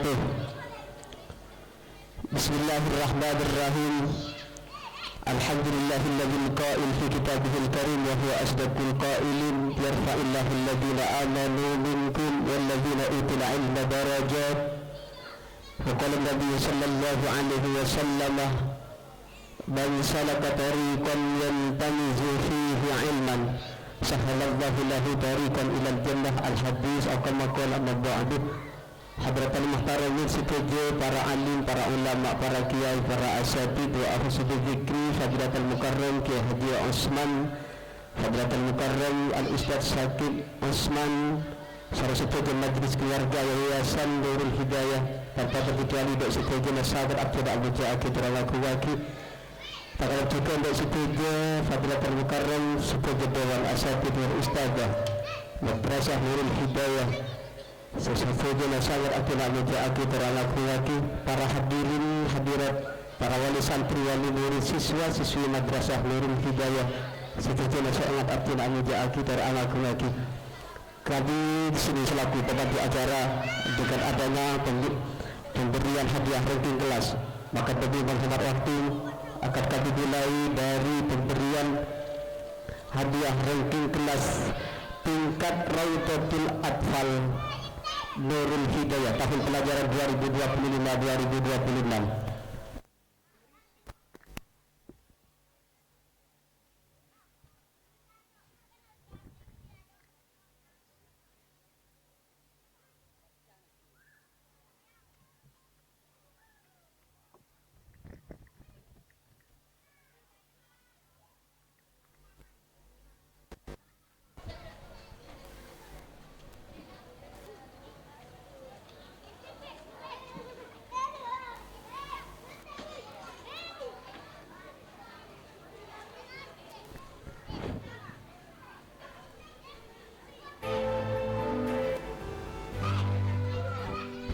wabarakatuh. Bismillahirrahmanirrahim. Alhamdulillahilladzi qa'il fi kitabihil karim wa huwa asdaqul qa'ilin yarfa'illahu alladhina amanu minkum walladhina utul 'ilma darajat. Wa qala an-nabiy sallallahu alaihi wasallam man salaka tariqan yantamizu fihi 'ilman sahalallahu lahu tariqan ilal jannah. Al-hadis atau kama qala an-nabi. Hadratul muhtaramin setuju para alim, para ulama, para kiai, para asatidz wa ahli dzikri, Fadilatul Mukarram Kiai Haji Osman, Fadilatul Mukarram Al-Ustadz Syakib Osman, salah setuju majlis keluarga Yayasan Nurul Hidayah, tanpa terkecuali dok setuju Nasabar Abdul Abdul Terlaku Waki, tak ada juga dok setuju Fadilatul Mukarram setuju Dewan Asatidz wa Ustadzah Madrasah Nurul Hidayah, sesuatu sangat aku nak menjadi terlaku lagi, para hadirin hadirat, para wali santri, wali murid, siswa siswi madrasah Nurul Hidayah, sesuatu sangat aku nak menjadi terlaku lagi. Kami di sini selaku pembantu acara dengan adanya pemberian hadiah ranking kelas, maka demi menghemat waktu akan kami mulai dari pemberian hadiah ranking kelas tingkat Raudatul Atfal Nurul Hidayah tahun pelajaran 2025-2026.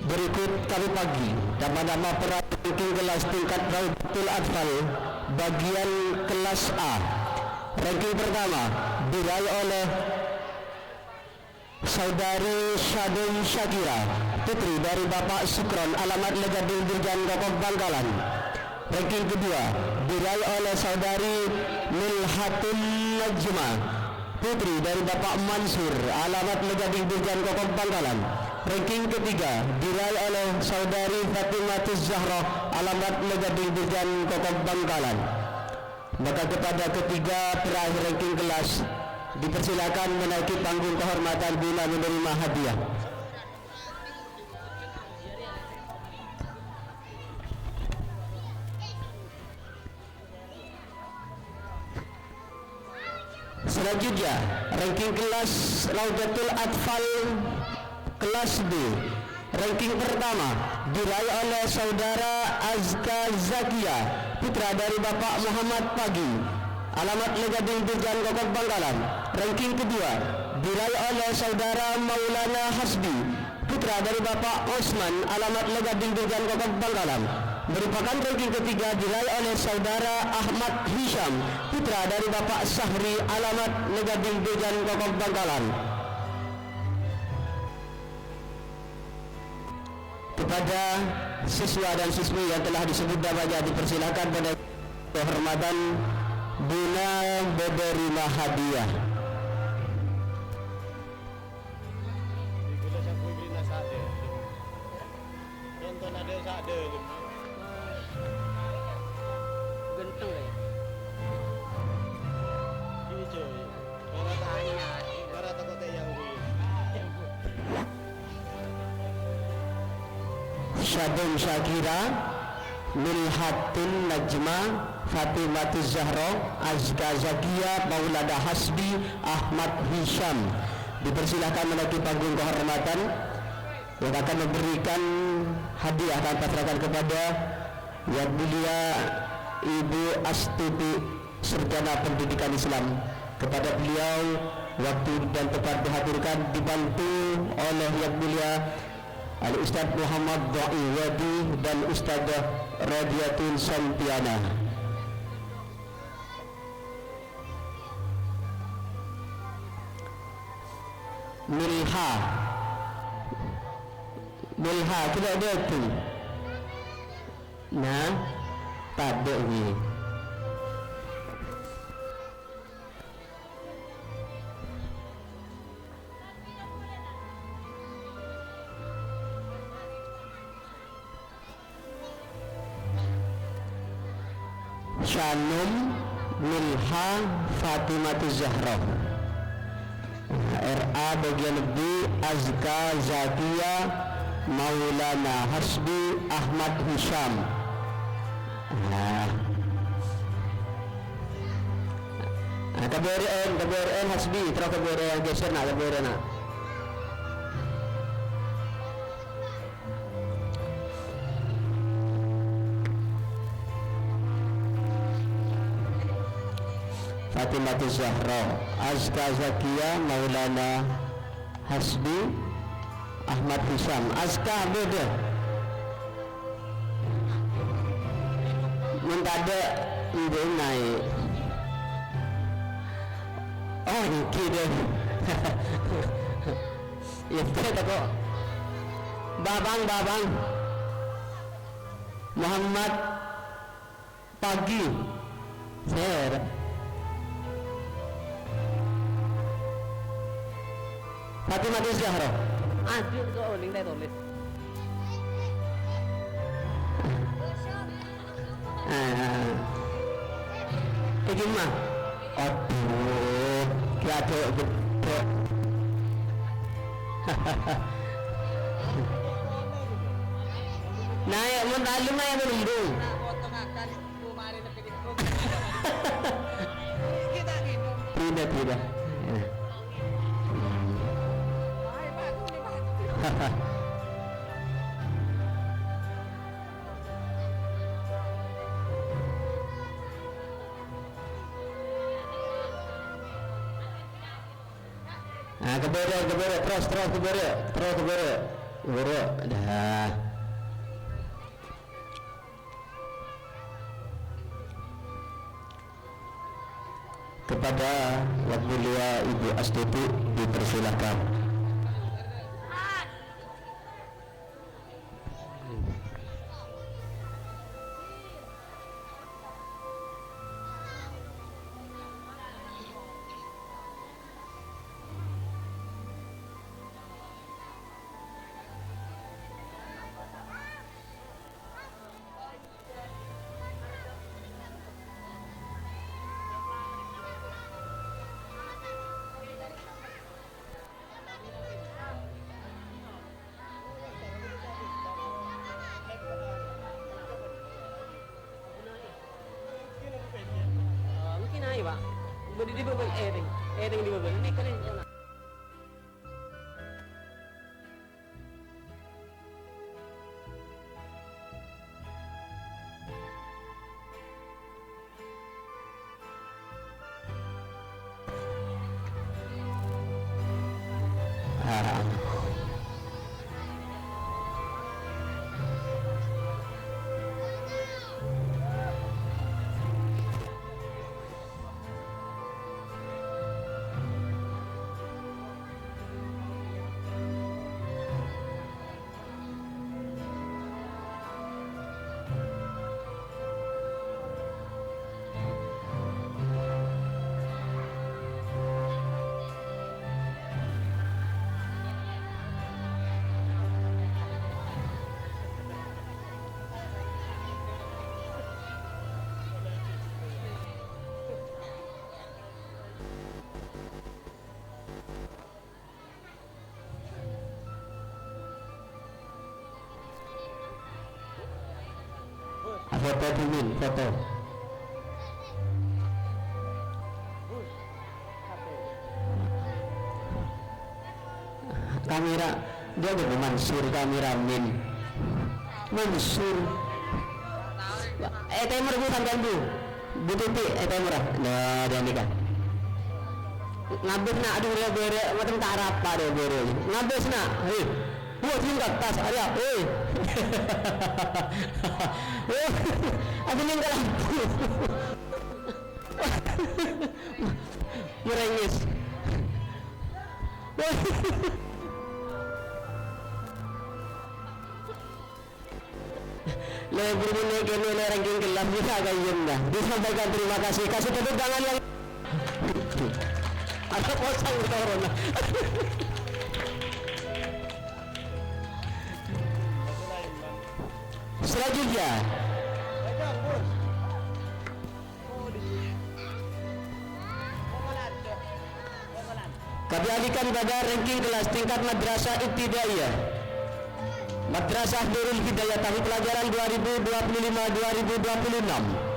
Berikut kami pagi nama-nama ranking kelas tingkat Raudatul Atfal bagian kelas A. Ranking pertama diraih oleh Saudari Syadun Syakira, putri dari Bapak Sukron, alamat Legading Dirjan Kokok Bangkalan. Ranking kedua diraih oleh Saudari Milhatun Najma, putri dari Bapak Mansur, alamat Legading Dirjan Kokok Bangkalan. Ranking ketiga diraih oleh Saudari Fatimatus Zahra, alamat Legading Dirjan Kokok Bangkalan. Maka kepada ketiga terakhir ranking kelas dipersilakan menaiki panggung kehormatan guna menerima hadiah. Selanjutnya ranking kelas Raudatul Atfal kelas B. Ranking pertama diraih oleh Saudara Azka Zakia, putra dari Bapak Muhammad Pagi, alamat Legading Dirjan Kokok Bangkalan. Ranking kedua diraih oleh Saudara Maulana Hasbi, putra dari Bapak Osman, alamat Legading Dirjan Kokok Bangkalan. Merupakan ranking ketiga diraih oleh Saudara Ahmad Hisham, putra dari Bapak Sahri, alamat Legading Dirjan Kokok Bangkalan. Kepada siswa dan siswi yang telah disebut namanya dipersilakan pada kehormatan guna menerima hadiah. Syadun Syakira, Milhatun Najma, Fatimatus Zahra, Azka Zakia, Maulana Hasbi, Ahmad Hisham. Dipersilahkan menaiki panggung kehormatan yang akan memberikan hadiah akan pasrahkan kepada Yang Mulia Ibu Astuti, Sarjana Pendidikan Islam. Kepada beliau waktu dan tempat dihadirkan dibantu oleh Yang Mulia Al-Ustadz Muhammad Dha'i Wadi dan Ustadzah Radiatul Santiana. Milha Mulha tidak ada tu. Nah, tak ada ni. Shanum Milha Fatimah Zahra. RA bagian B Azka Zakia Maulana Hasbi Ahmad Hisham. KBRN Hasbi terus KBRN geser nak KBRN nak. Fatimah Zahra, Azka Zakia Maulana Hasbi Ahmad Hisham. Azka beda. Mentada ini naik. Oh ini deh. Ya betul kok. Babang Muhammad Pagi Fair. Fatimah Zahra. Aduh kok link dah tulis. Gimana? Aduh, kiado betul. Naik mendalu mah yang berundung. Tidak. Kebere terus kebere dah. Kepada Yang Mulia Ibu Astuti dipersilakan. Di bawah airing di bawah ini kan ini. Foto dingin, foto. Kamera dia ada Mansur kameramen. Mansur. Timer bu sampai bu. Bututi timer. Nah dia nikah. Ngabis nak aduh dia bere macam tak rapa dia bere. Ngabis nak. Hei. Buat tinggal tas ada. Hei. Aku tinggal lampu. Merengis. Lebih menaikkan oleh ranking kelas bisa kayak dah. Disampaikan terima kasih. Kasih tepuk tangan yang ada posang di corona. Selanjutnya kami alihkan pada ranking kelas tingkat Madrasah Ibtidaiyah Madrasah Nurul Hidayah tahun pelajaran 2025-2026.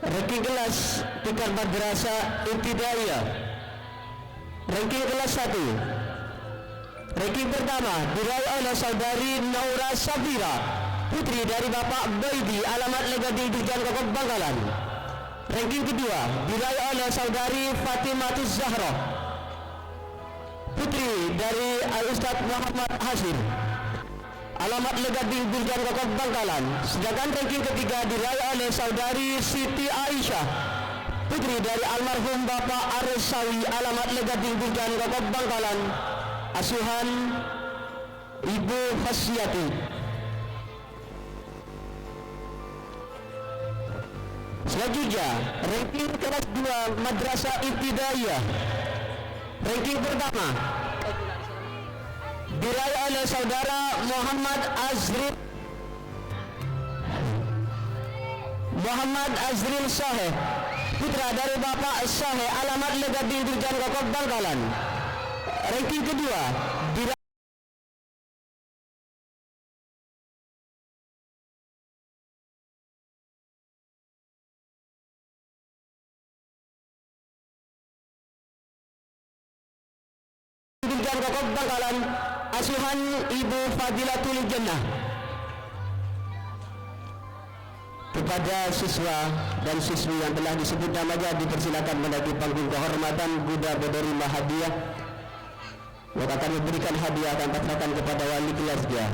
Ranking kelas tingkat Madrasah Ibtidaiyah. Ranking kelas 1. Ranking pertama diraih oleh saudari Naura Sabira, putri dari Bapak Baidi, alamat Legadi Dujan Kokok Bangkalan. Ranking kedua diraih oleh saudari Fatimatus Zahra, putri dari Al-Ustadz Muhammad Hasim, alamat Legadi Dujan Kokok Bangkalan. Sedangkan ranking ketiga diraih oleh saudari Siti Aisyah, putri dari almarhum Bapak Aresawi, alamat Legadi Dujan Kokok Bangkalan, asuhan Ibu Fasyati. Selanjutnya ranking kelas 2 Madrasah Ibtidaiyah. Ranking pertama diraih oleh saudara Muhammad Azril Saheh, putra dari Bapak Saheh, alamat Legadi Durjan Kokok Bangkalan. Ranking kedua diraih Durjan Kokok Bangkalan, asuhan Ibu Fadilatul Jannah. Kepada siswa dan siswi yang telah disebut namanya dipersilakan menaiki panggung kehormatan Buddha menerima hadiah. Yang akan memberikan hadiah akan pasrahkan kepada wali kelasnya,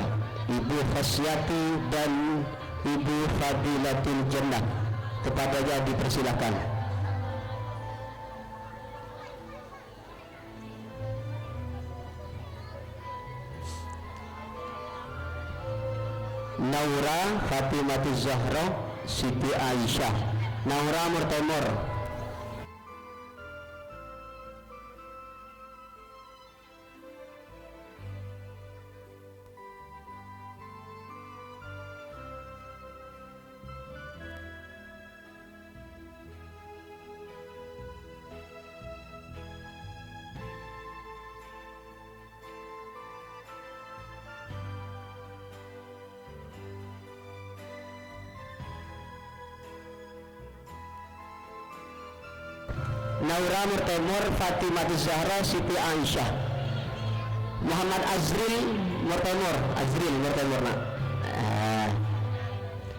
Ibu Fasyati dan Ibu Fadilatul Jannah. Kepadanya dipersilakan. Naura Fatimatul Zahra Siti Aisyah. Naura Murtemor. Naura Murtemur Fatimah Zahra Siti Aisyah. Muhammad Azril Murtemur nak.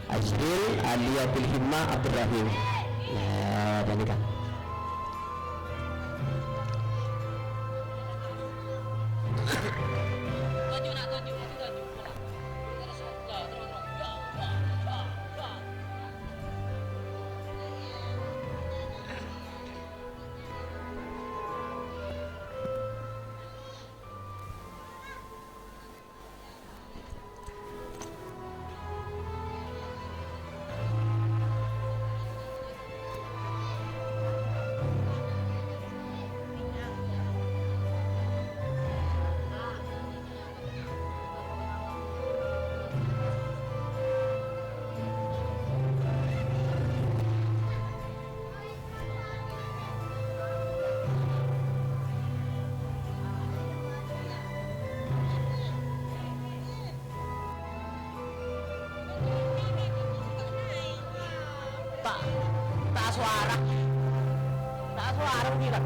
Azril Aliyatul Himmah Abdurrahim. Dan nikah. Tak suara tidak.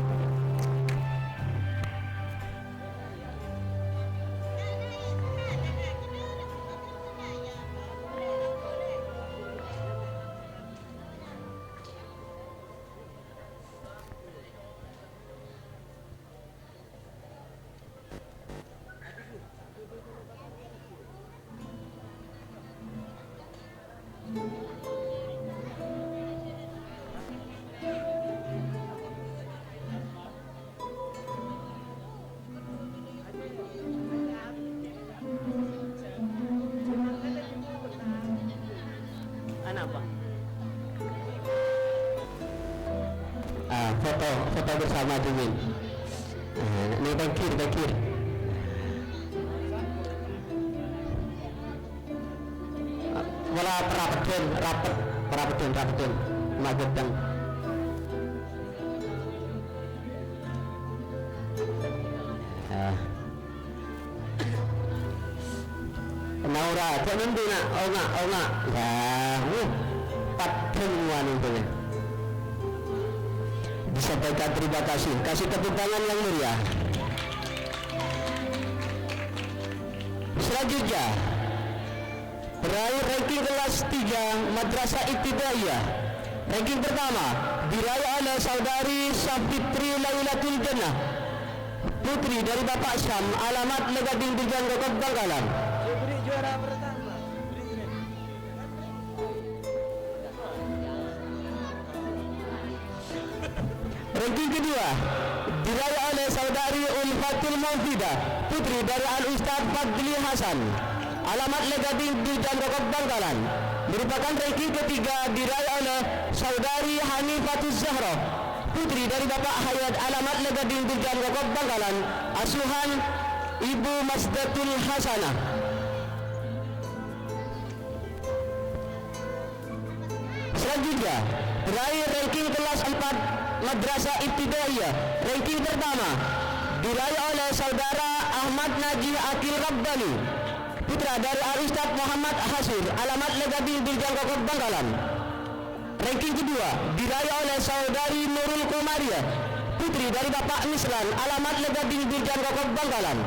Foto bersama Jumin. Ini bakir. Wala rapetun magedang. Naura, jangan dulu nak, oh nak. Ya, patun wanita. Disampaikan terima kasih. Kasih tepuk tangan yang meriah. Selanjutnya peraih ranking kelas 3 Madrasah Ibtidaiyah. Ranking pertama diraih oleh saudari Safitri Lailatul Jannah, putri dari Bapak Syam, alamat Legading Dirjan Kokot Bangkalan. Juara pertama. Ranking kedua diraih oleh saudari Ulfatul Maufidah, putri dari Al-Ustaz Fadli Hasan, alamat Legading Dirjan Kokot Bangkalan. Merupakan ranking ketiga diraih oleh saudari Hanifatul Zahra, putri dari Bapak Hayat, alamat Legading Dirjan Kokot Bangkalan, asuhan Ibu Masdatul Hasanah. Selanjutnya terakhir ranking kelas 4 Madrasah Ibtidaiyah. Ranking pertama diraih oleh saudara Ahmad Najih Akil Rabbani, putra dari Al-Ustaz Muhammad Hasir, alamat Legading Dirjan Kokot Bangkalan. Ranking kedua diraih oleh saudari Nurul Komariah, putri dari Bapak Mislan, alamat Legading Dirjan Kokot Bangkalan.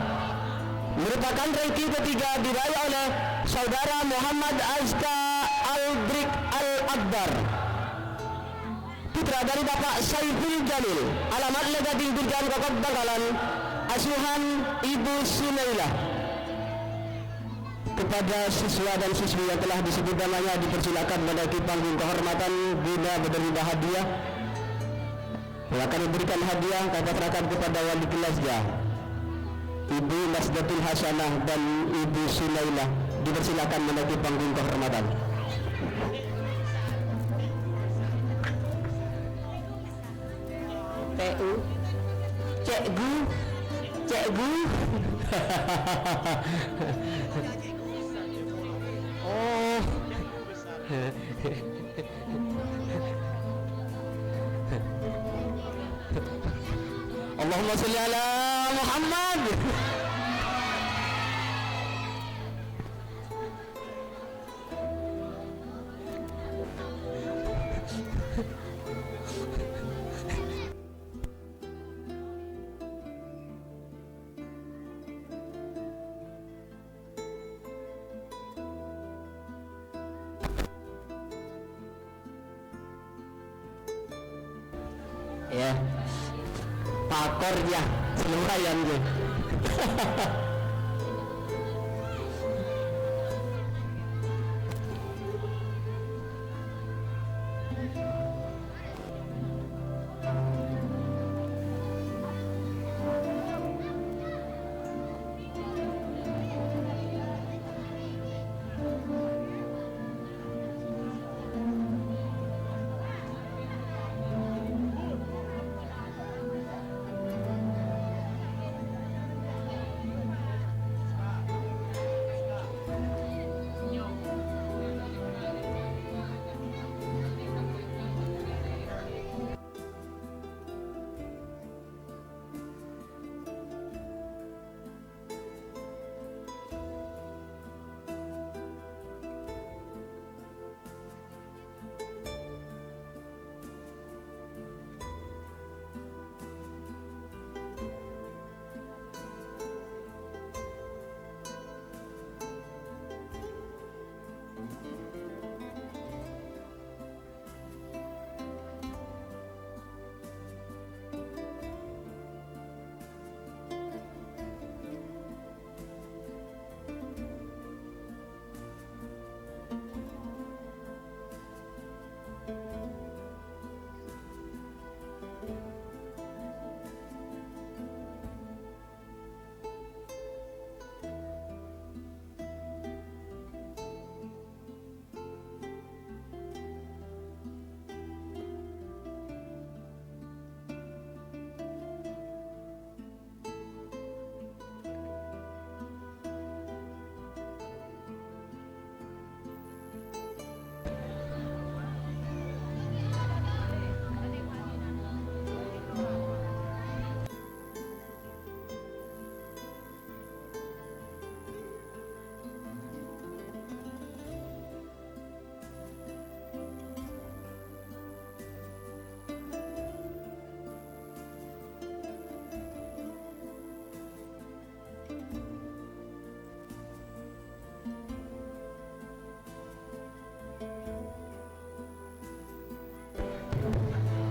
Merupakan ranking ketiga diraih oleh saudara Muhammad Azka Aldrik Al-Akbar, putra dari Bapak Saiful Jamil, alamat Legading Dirjan Kokot Bangkalan, asuhan Ibu Sunailah. Kepada siswa dan siswi yang telah disebut namanya dipersilakan menaiki panggung kehormatan guna menerima hadiah. Akan diberikan hadiah kami serahkan kepada wali kelasnya, Ibu Masdatul Hasanah dan Ibu Sunailah. Dipersilakan menaiki panggung kehormatan. Cikgu. Oh. Allahumma sholli ala Muhammad. motornya lumayan gue.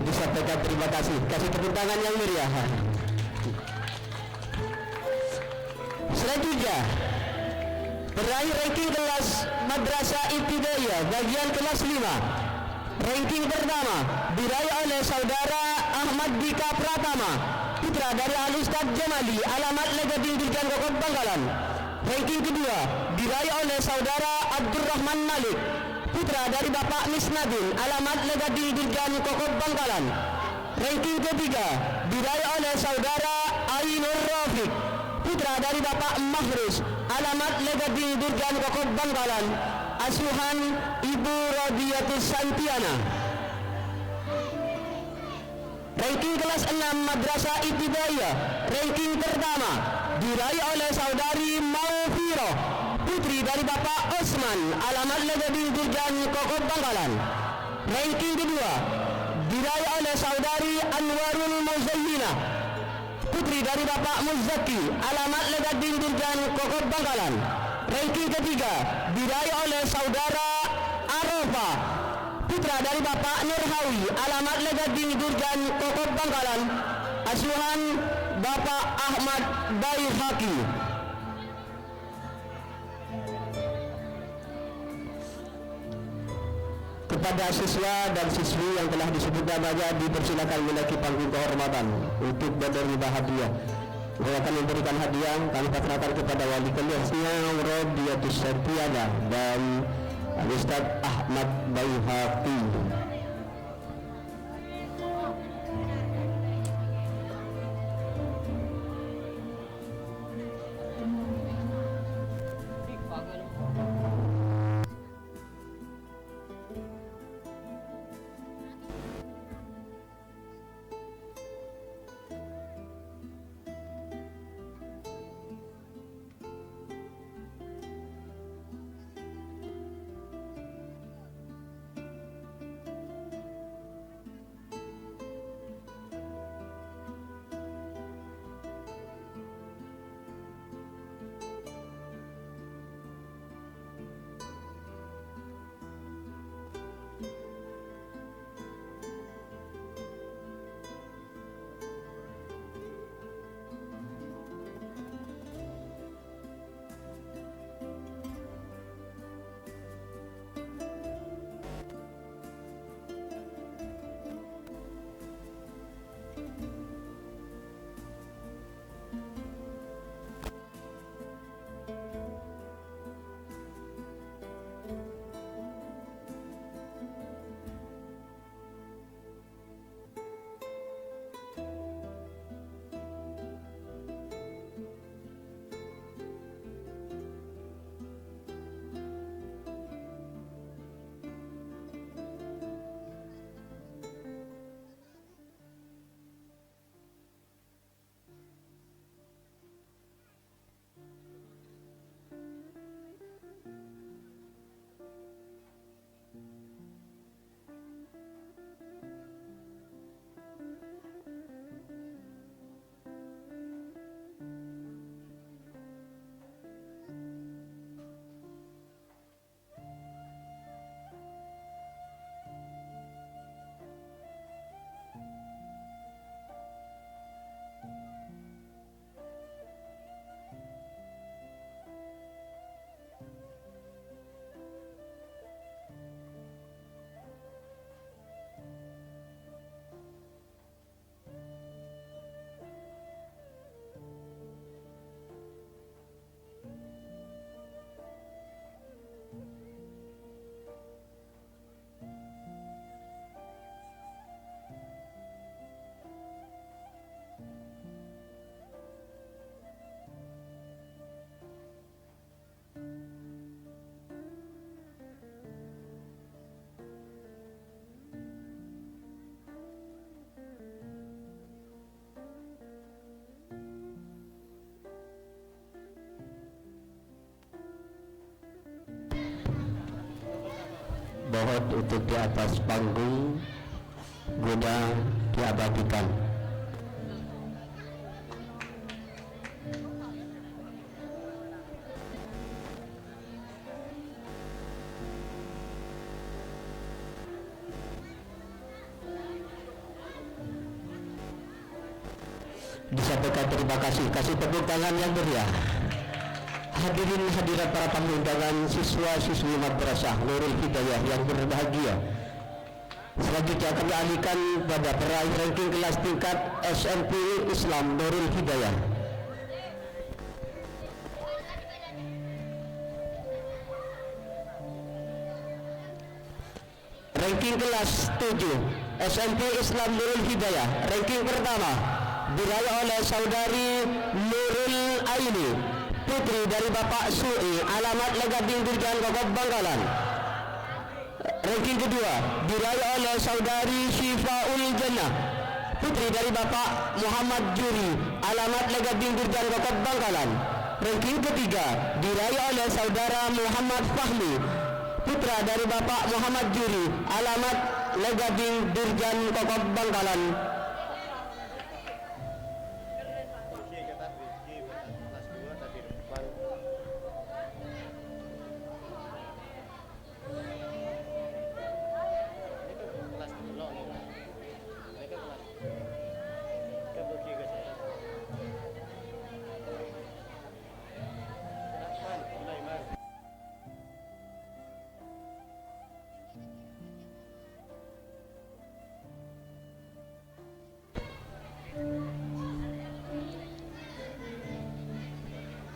Disampaikan terima kasih. Kasih tepuk tangan yang meriah. Selanjutnya berakhir ranking kelas Madrasah Ibtidaiyah bagian kelas 5. Ranking pertama diraih oleh saudara Ahmad Dika Pratama, putra dari Al-Ustaz Jamali, alamat Legading Dirjan Kokot Bangkalan. Ranking kedua diraih oleh saudara Abdurrahman Malik, putra dari Bapak Misnadin, alamat Legading Dirjan Kokot Bangkalan. Ranking ketiga diraih oleh saudara Ainur Rafiq, putra dari Bapak Mahrus, alamat Legading Dirjan Kokot Bangkalan, asuhan Ibu Rodiatus Santiana. Ranking kelas 6 Madrasah Ibtidaiyah, ranking pertama diraih oleh saudari Maufiro, putri dari Bapak Osman, alamat Legading Dirjan Kokot Bangkalan. Ranking kedua diraih oleh saudari Anwarul Muzayyina, putri dari Bapak Muzaki, alamat Legading Dirjan Kokot Bangkalan. Ranking ketiga diraih oleh saudara Arofa, putra dari Bapak Nurhawi, alamat Legading Dirjan Kokot Bangkalan, asuhan Bapak Ahmad Baihaqi. Kepada siswa dan siswi yang telah disebut namanya dipersilakan menaiki panggung kehormatan untuk menerima hadiah. Saya akan memberikan hadiah, kami persilakan kepada wali kelasnya Rodiatus Santiana dan Ustaz Ahmad Baihaqi. mohon untuk di atas panggung guna diabadikan. Disampaikan terima kasih, kasih tepuk tangan yang meriah. Hadirin hadirat para tamu undangan siswa-siswi Madrasah Nurul Hidayah yang berbahagia. Selanjutnya kami alihkan pada peraih ranking kelas tingkat SMP Islam Nurul Hidayah. Ranking kelas 7 SMP Islam Nurul Hidayah. Ranking pertama diraih oleh saudari Nurul Aini, putri dari Bapak Sui, alamat Legading Dirjan Kokob Bangkalan. Ranking kedua diraih oleh saudari Syifaul Jannah, putri dari Bapak Muhammad Juri, alamat Legading Dirjan Kokob Bangkalan. Ranking ketiga diraih oleh saudara Muhammad Fahmi, putra dari Bapak Muhammad Juri, alamat Legading Dirjan Kokob Bangkalan.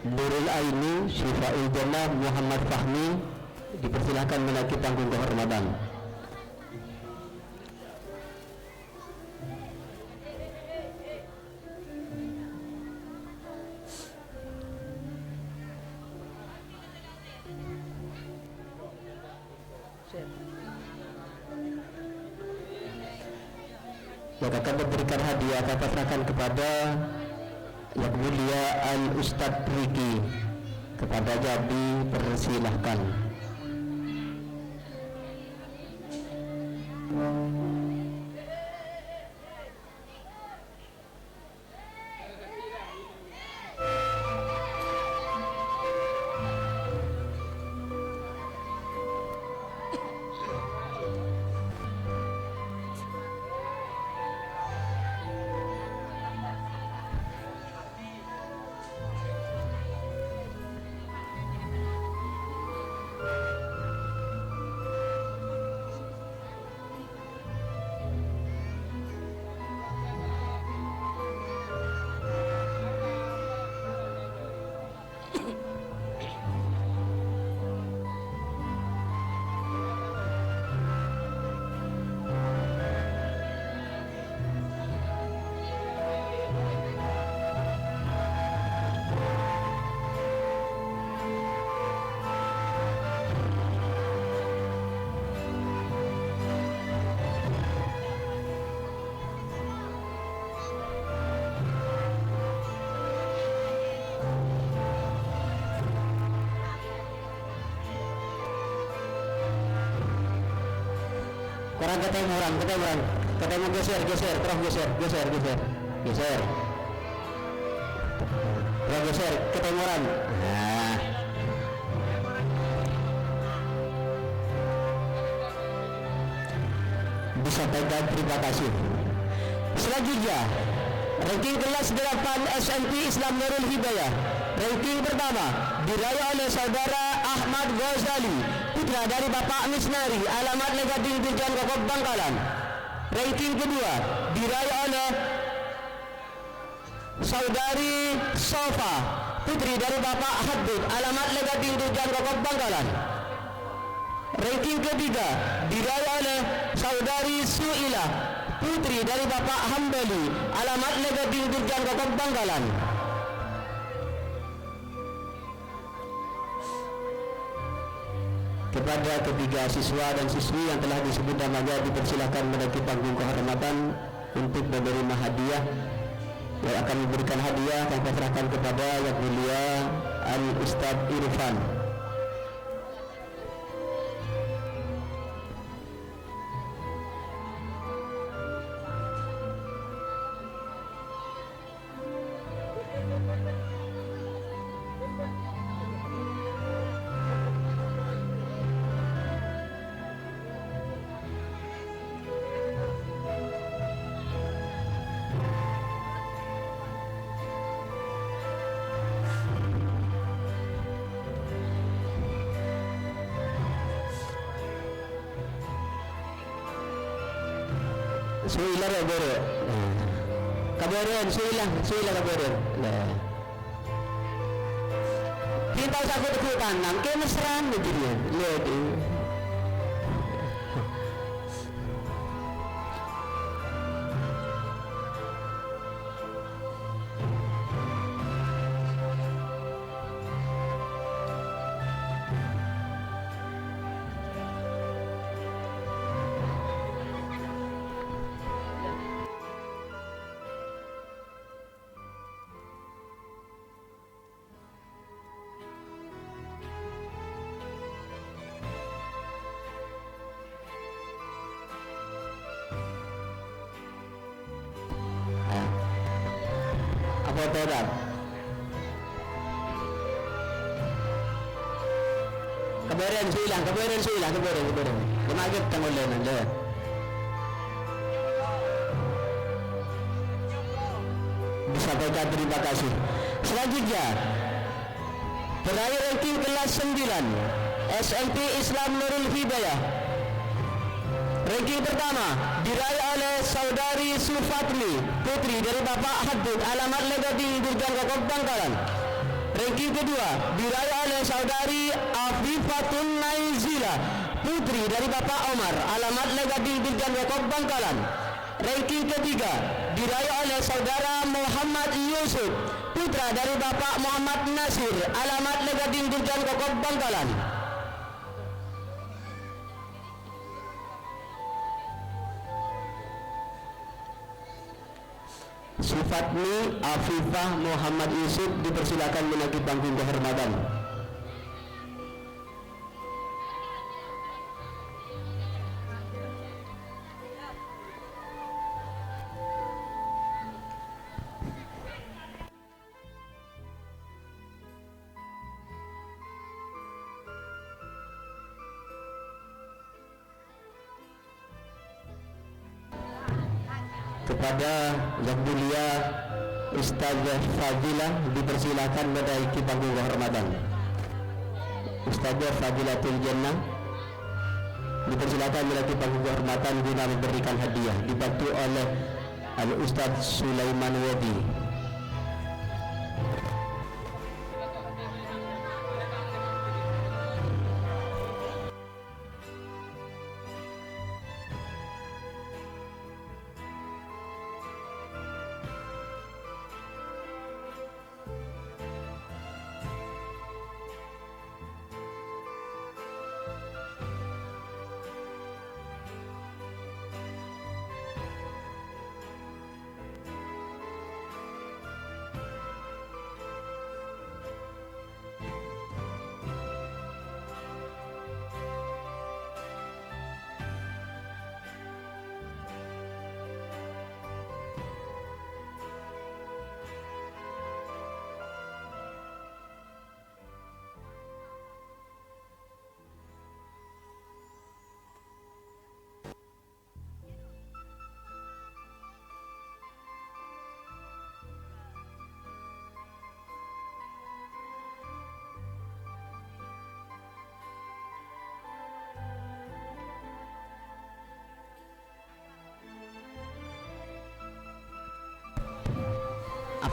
Nurul Aini, Syifaul Jannah, Muhammad Fahmi dipersilakan menaiki panggung kehormatan. Yang akan memberikan hadiah akan serahkan kepada Yang Mulia Al-Ustadz Riki. Kepada Jabi persilahkan. Orang ketemu geser, terus geser. Terus geser, ketemu orang. Nah. Disampaikan terima kasih. Selanjutnya, ranking kelas 8 SMP Islam Nurul Hidayah. Ranking pertama diraih oleh saudara Ahmad Ghazali, putra dari Bapak Misnari, alamat Legading Dirjan Kokob Bangkalan. Ranking kedua diraih oleh saudari Sofa, putri dari Bapak Habib, alamat Legading Dirjan Kokob Bangkalan. Ranking ketiga diraih oleh saudari Suila, putri dari Bapak Hambali, alamat Legading Dirjan Kokob Bangkalan. Kepada ketiga siswa dan siswi yang telah disebut namanya dipersilakan menaiki panggung kehormatan untuk menerima hadiah. Yang akan memberikan hadiah akan diserahkan kepada Yang Mulia Al-Ustadz Irfan. Suilah kaboro. Kaboron, suilah kaboron. Nah. Kita usah kudu kanan, kayak mesra begini. Lihat ini. Apa kabaran suilah kemaget tangulan anda bisa baca. Terima kasih. Selanjutnya peraih ranking kelas 9 SMP Islam Nurul Hidayah. Ranking pertama diraih oleh saudari Sufatmi, putri dari Bapak Hadud, alamat Legading, Durjan Kokob, Bangkalan. Ranking kedua diraih oleh saudari Afifatun Naizila, putri dari Bapak Omar, alamat Legading, Durjan Kokob, Bangkalan. Ranking ketiga diraih oleh saudara Muhammad Yusuf, putra dari Bapak Muhammad Nasir, alamat Legading, Durjan Kokob, Bangkalan. Sufatmi Afifah Muhammad Yusuf dipersilakan menaiki panggung kehormatan. Kepada Yang Mulia Ustazah Fadilah dipersilakan menaiki panggung kehormatan. Ustazah Fadilatul Jannah dipersilakan menaiki panggung kehormatan guna memberikan hadiah, dibantu oleh Al-Ustaz Sulaiman Wadi.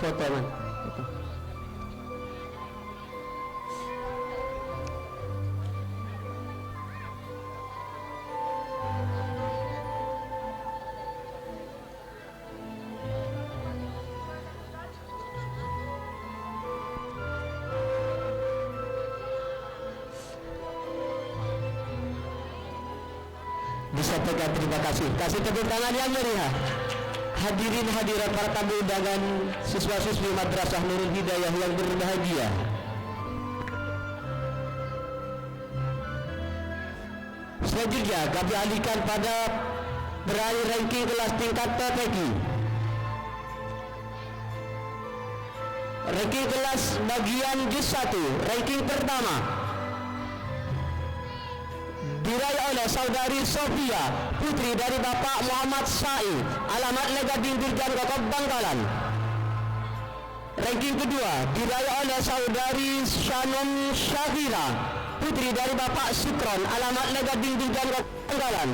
Foto man. Disampaikan terima kasih. Kasih tepuk tangan yang meriah. Hadirin hadirat para tamu undangan siswa-siswi Madrasah Nurul Hidayah yang berbahagia. Selanjutnya kami alihkan pada peraih ranking kelas tingkat PPG. Ranking kelas bagian juz 1, ranking pertama diraih oleh saudari Sofia, putri dari Bapak Muhammad Sa'i, alamat Legading, Durjan Kokob, Bangkalan. Ranking kedua diraih oleh saudari Shannon Syahira, putri dari Bapak Sukron, alamat Legading, Durjan Kokob, Bangkalan.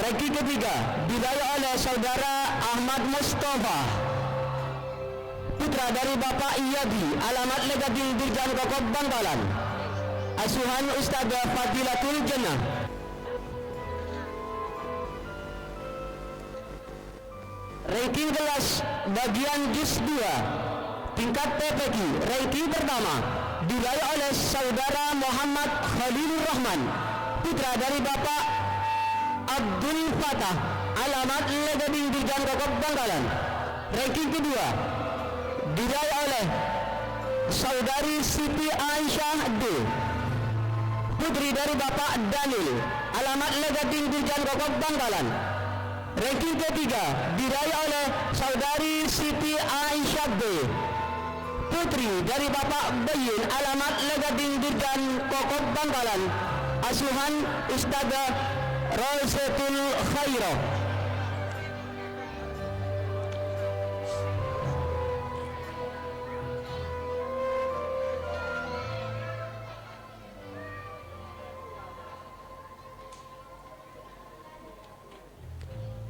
Ranking ketiga diraih oleh saudara Ahmad Mustafa, putra dari Bapak Iyadi, alamat Legading Dirjan Kokob Bangkalan, asuhan Ustazah Fadilatul Jannah. Ranking kelas bagian juz 2 tingkat PPQ, ranking pertama diraih oleh saudara Muhammad Khalilur Rahman, putra dari Bapak Abdul Fatah, alamat Legading Dirjan Kokob Bangkalan. Ranking kedua diraih oleh saudari Siti Aisyah D, putri dari Bapak Daniel, alamat Legading Dirjan Kokob Bangkalan. Ranking ketiga diraih oleh saudari Siti Aisyah B, putri dari Bapak Bayin, alamat Legading Dirjan Kokob Bangkalan, asuhan Ustazah Rosetul Khairah.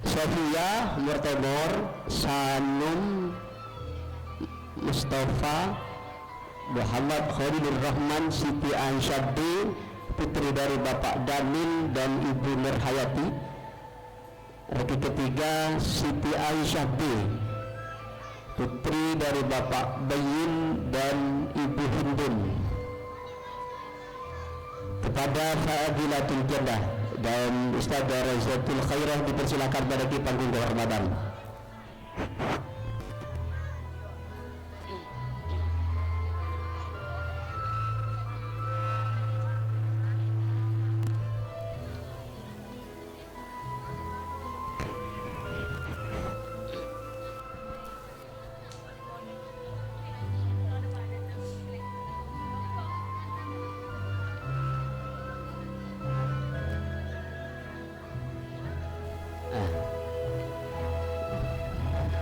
Sofia Murtemor Sanum Mustafa Muhammad Khalilur Rahman Siti Aisyah D, putri dari Bapak Damil dan Ibu Nurhayati. Ranking ketiga Siti Aisyah B, putri dari Bapak Bayin dan Ibu Hindun. Kepada Fadilatul Jannah dan Ustazah Rosetul Khairah dipersilakan mendaiki panggung kehormatan.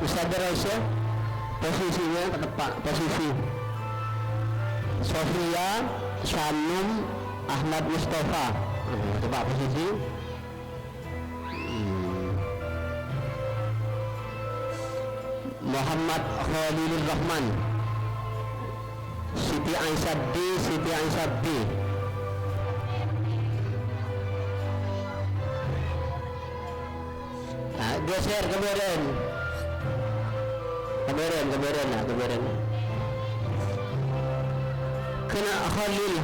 Ustazah Rosa posisinya ke depan, posisi Sofia Shanum Ahmad Mustafa, coba posisi Muhammad Khalilur Rahman Siti Aisyah D, Siti Aisyah B. Geser kemudian kemudian kena Halil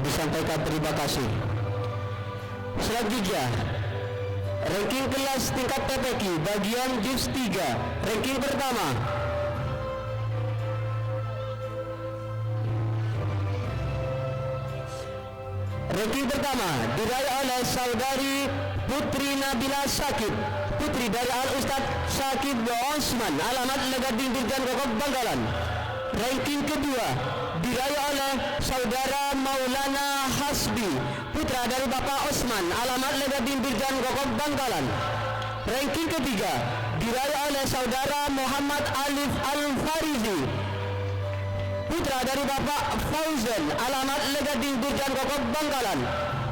disampaikan terima kasih. Selanjutnya ranking kelas tingkat PPQ bagian juz 3, ranking pertama diraih oleh saudari Putri Nabila Sakib, putri dari Al-Ustadz Syakib Osman, alamat Legading Dirjan Kokob Bangkalan. Ranking kedua diraih oleh saudara Maulana Hasbi, putra dari Bapak Osman, alamat Legading Dirjan Kokob Bangkalan. Ranking ketiga diraih oleh saudara Muhammad Alif Al-Farizi, putra dari Bapak Fauzan, alamat Legading Dirjan Kokob Bangkalan.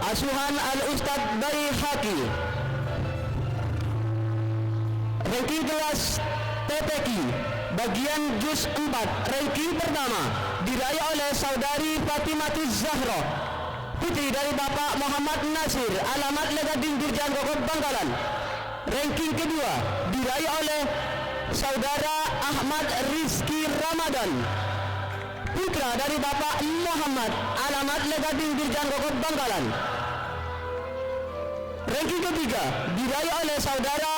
Asuhan Al-Ustadz Baihaqi. Ranking kelas TPQ bagian juz 4, ranking pertama diraih oleh saudari Fatimatus Zahra, putri dari Bapak Muhammad Nasir, alamat Legading Dirjan Kokob Bangkalan. Ranking kedua diraih oleh saudara Ahmad Rizki Ramadan, putra dari Bapak Muhammad, alamat Legading Dirjan Kokob Bangkalan. Ranking ketiga diraih oleh saudara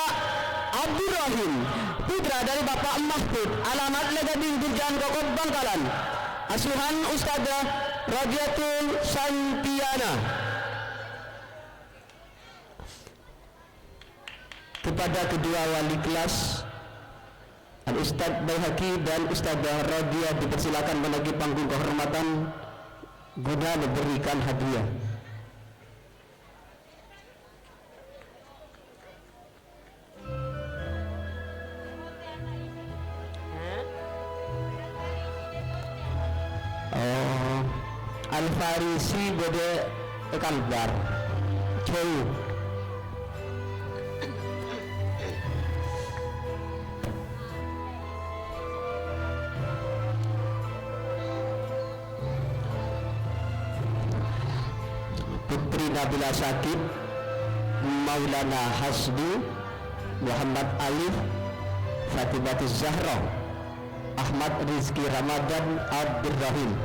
Abdurrahim, putra dari Bapak Mahfud, alamat Legading Dirjan Kokob Bangkalan. Asuhan Ustadzah Radiatul Santiana. Kepada kedua wali kelas Al-Ustadz Baihaqi dan Ustadzah Radia dipersilakan menaiki panggung kehormatan guna memberikan hadiah. Al-Farisi Bode Kalbar jauh. Putri Nabila Syakib, Maulana Hasbi, Muhammad Alif, Fatimatus Zahra, Ahmad Rizki Ramadan, Abdurrahim.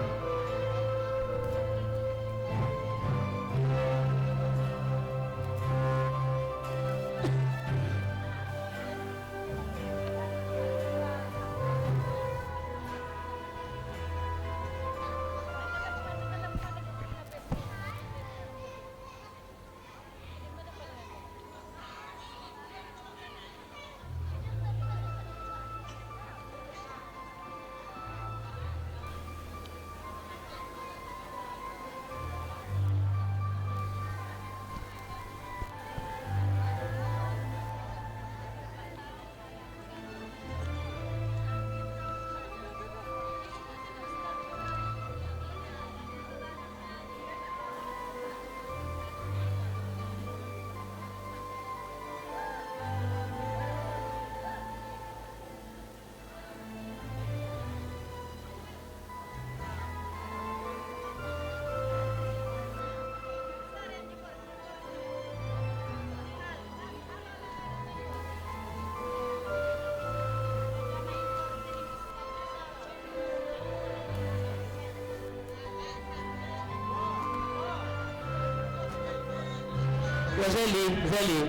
Zali.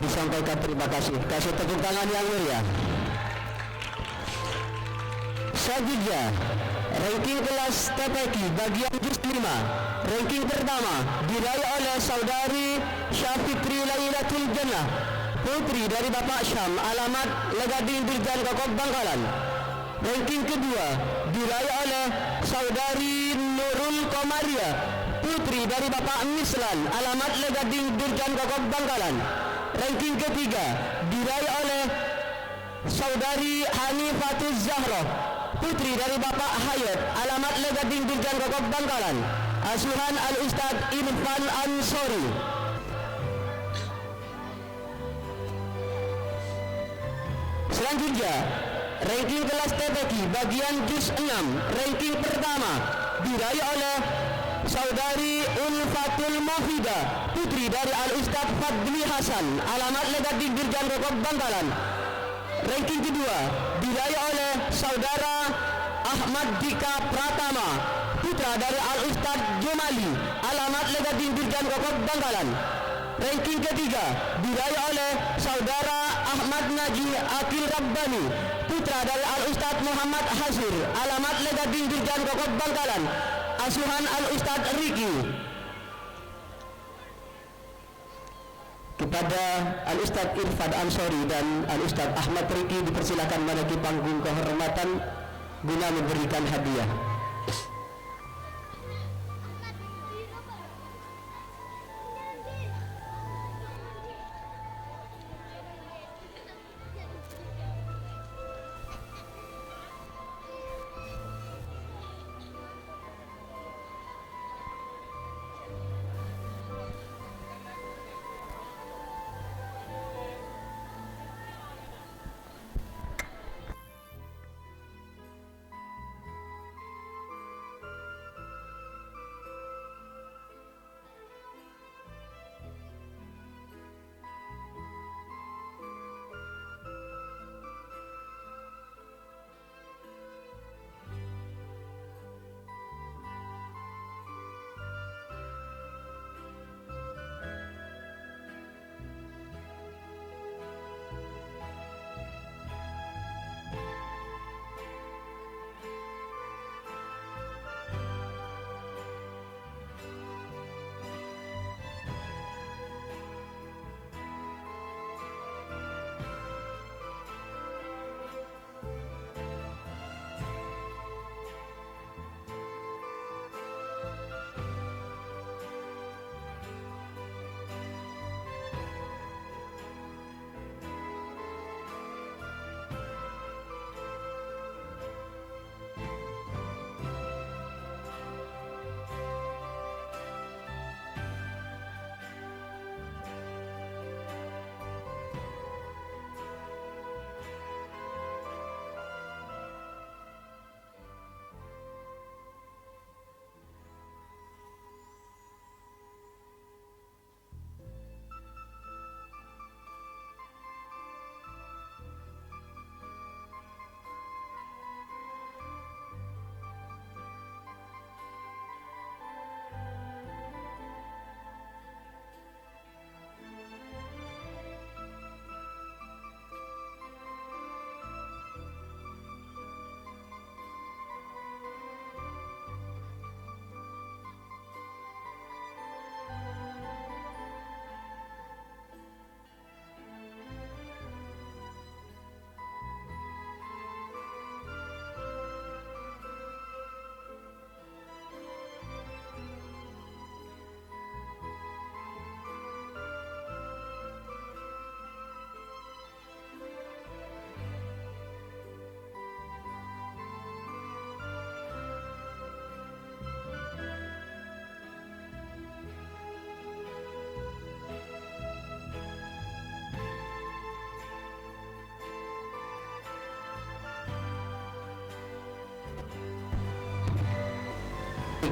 Disampaikan terima kasih. Kasih tepuk tangan yang mulia. Selanjutnya ranking kelas TPQ bagian juz 5, ranking pertama diraih oleh saudari Syafikri Lailatul Jannah, putri dari Bapak Syam, alamat Legading Dirjan Kokob Bangkalan. Ranking kedua diraih oleh saudari Nurul Komaria, putri dari Bapak Mislan, alamat Legading Dirjan Kokob Bangkalan. Ranking ketiga diraih oleh saudari Hanifatul Zahra, putri dari Bapak Hayat, alamat Legading Dirjan Kokob Bangkalan. Asuhan Al-Ustadz Irfan Ansori. Selanjutnya ranking kelas TPQ bagian juz 6, ranking pertama diraih oleh saudari Ulfatul Mufida, putri dari Al-Ustadz Fadli Hasan, alamat Legading Dirjan Kokob Bangkalan. Ranking kedua diraih oleh saudara Ahmad Dika Pratama, putra putra dari Al-Ustad Jumali, alamat Legading Dirjan Kokob Bangkalan. Ranking ketiga diraih oleh saudara Ahmad Naji Akil Rabbani, putra dari Al-Ustad Muhammad Hasir, alamat Legading Dirjan Kokob Bangkalan, asuhan Al-Ustad Riki. Kepada Al-Ustad Irfan Ansori dan Al-Ustad Ahmad Riki dipersilakan menaiki panggung kehormatan guna memberikan hadiah.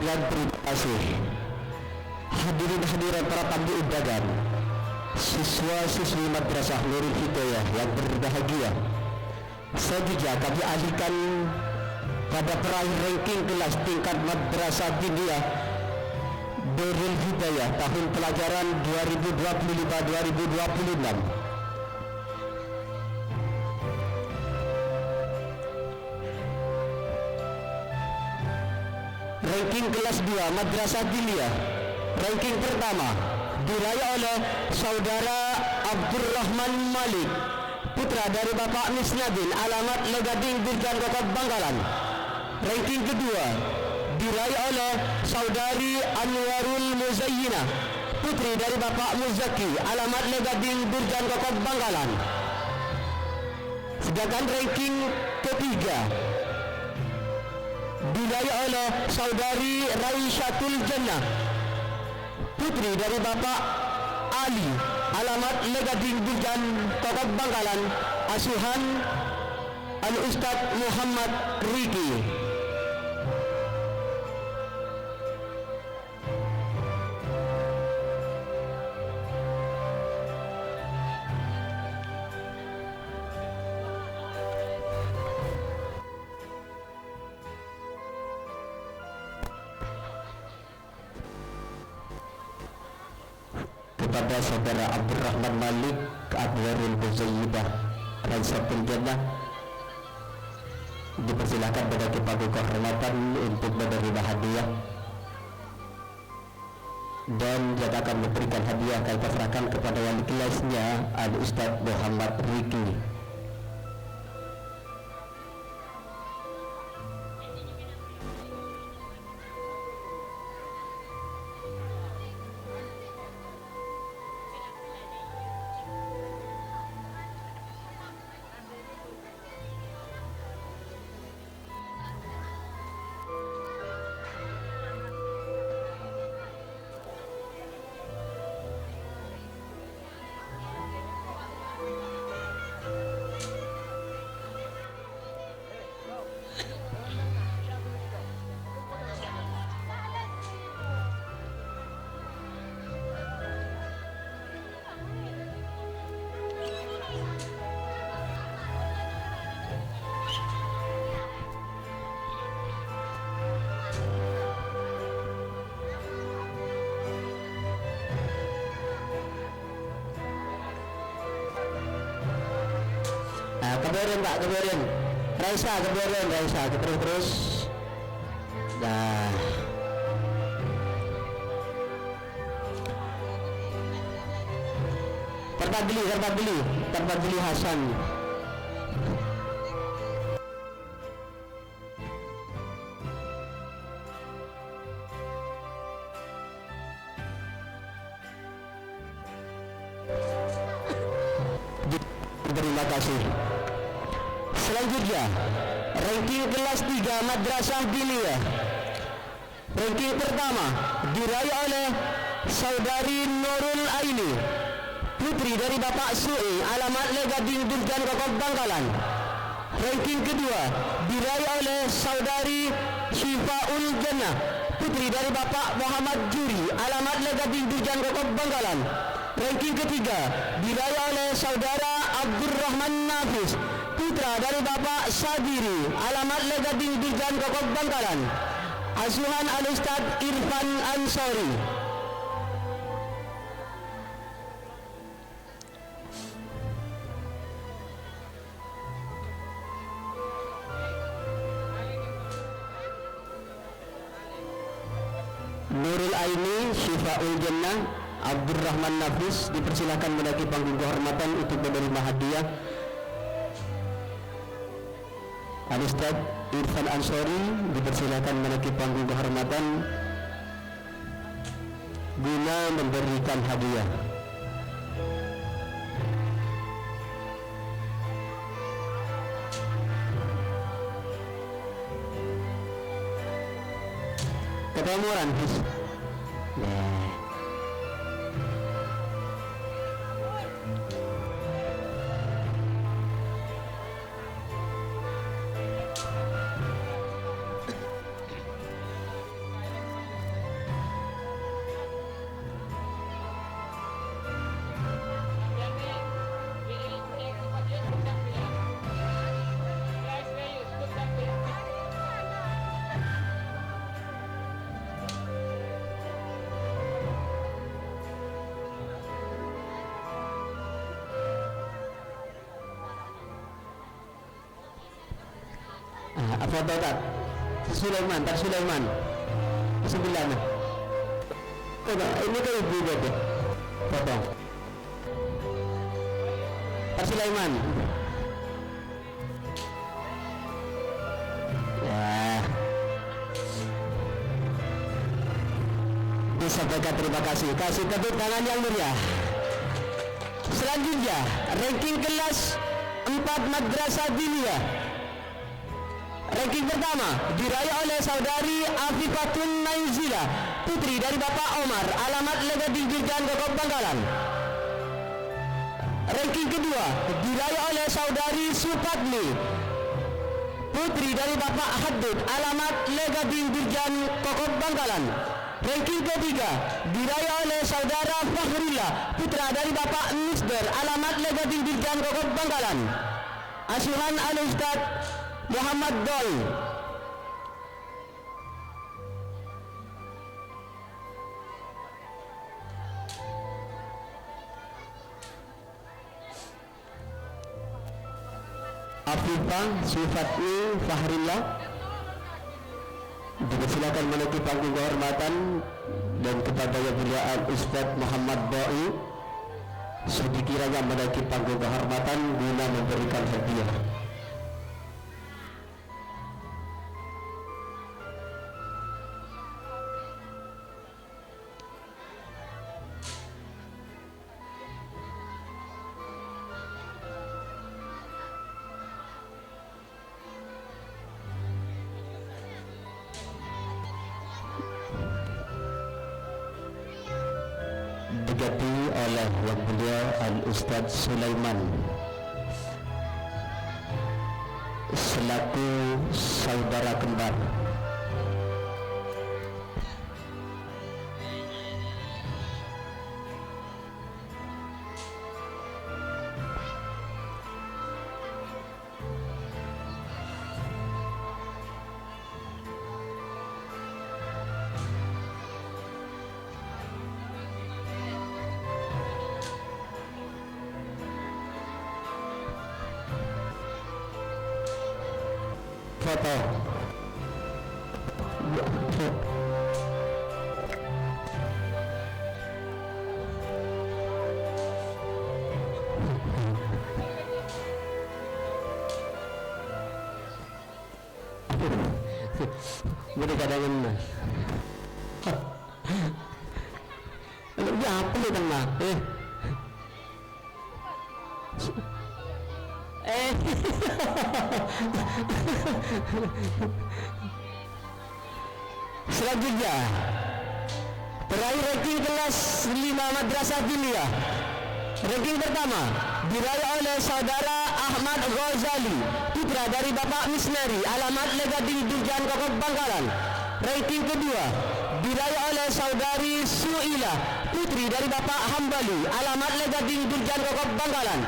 Dan terima kasih hadirin hadirat para tamu undangan, siswa-siswi Madrasah Nurul Hidayah yang berbahagia. Selanjutnya kami alihkan pada peraih ranking kelas tingkat Madrasah Diniyah Nurul Hidayah tahun pelajaran 2025-2026. Ranking kelas 2 Madrasah Diniyah, ranking pertama diraih oleh saudara Abdurrahman Malik, putra dari Bapak Misnadin, alamat Legading Dirjan Kokob Bangkalan. Ranking kedua diraih oleh saudari Anwarul Muzayyinah, putri dari Bapak Muzaki, alamat Legading Dirjan Kokob Bangkalan. Sedangkan ranking ketiga diraih oleh saudari Raisyatul Jannah, putri dari Bapak Ali, alamat Legading Dirjan Kokob Bangkalan, asuhan Al-Ustad Muhammad Riki. kepada saudara Abdurrahman Malik Adwarul Buzayyidah Raisatul Jannah, dipersilakan pada panggung kehormatan untuk menerima hadiah, dan dia akan memberikan hadiah akan diserahkan kepada wali kelasnya Al Ustaz Muhammad Riki. Keberin Pak, keberin Raisa, keberin Raisa, terus dah. Terbagili Hasan. Terima kasih. Selanjutnya, ranking kelas 3 Madrasah Diniyah. Ranking pertama diraih oleh Saudari Nurul Aini, putri dari Bapak Sui, alamat Legading Durjan Kokok Bangkalan. Ranking kedua diraih oleh Saudari Syifaul Jannah, putri dari Bapak Muhammad Juri, alamat Legading Durjan Kokok Bangkalan. Ranking ketiga diraih oleh Saudara Abdurrahman Nafis, putra dari Bapak Sabiri, alamat Legading Durjan Kokok Bangkalan. Asuhan Al-Ustaz Irfan Ansori. Nurul Aini, Syifaul Jannah, Abdurrahman Nafis dipersilakan menaiki panggung kehormatan untuk menerima hadiah. Al-Ustaz Irfan Ansori dipersilakan menaiki panggung kehormatan guna memberikan hadiah. Ketemuran foto tak Sulaiman sebelah mana? Ini kan ibu berarti foto Pak Sulaiman ya, disampaikan terima kasih. Kasih tepuk tangan yang meriah. Selanjutnya ranking kelas 4 Madrasah Diniyah. Ranking pertama diraih oleh Saudari Afifatun Naizila, putri dari Bapak Omar, alamat Legading Durjan Kokok Bangkalan. Ranking kedua diraih oleh Saudari Supatli, putri dari Bapak Haddad, alamat Legading Durjan Kokok Bangkalan. Ranking ketiga diraih oleh Saudara Fahrullah, putra dari Bapak Misder, alamat Legading Durjan Kokok Bangkalan. Asuhan Al-Ustaz Muhammad Dol. Afifah Sifatni Fahrillah dipersilakan menaiki panggung kehormatan, dan kepada yang mulia Ustadz Muhammad Ba'i sedikiranya menaiki panggung kehormatan guna memberikan hadiah. Diganti oleh yang mulia Al-Ustadz Sulaiman selaku saudara kembar. Foto. Boleh kadang-kadang ya apa nih tengah selanjutnya terakhir ranking kelas 5 Madrasah Diniyah. Ranking pertama diraih oleh saudara Ahmad Ghazali, putra dari Bapak Misnari, alamat Legading Durjan Kokok Bangkalan. Ranking kedua diraih oleh saudari Suila, putri dari Bapak Hambali, alamat Legading Durjan Kokok Bangkalan.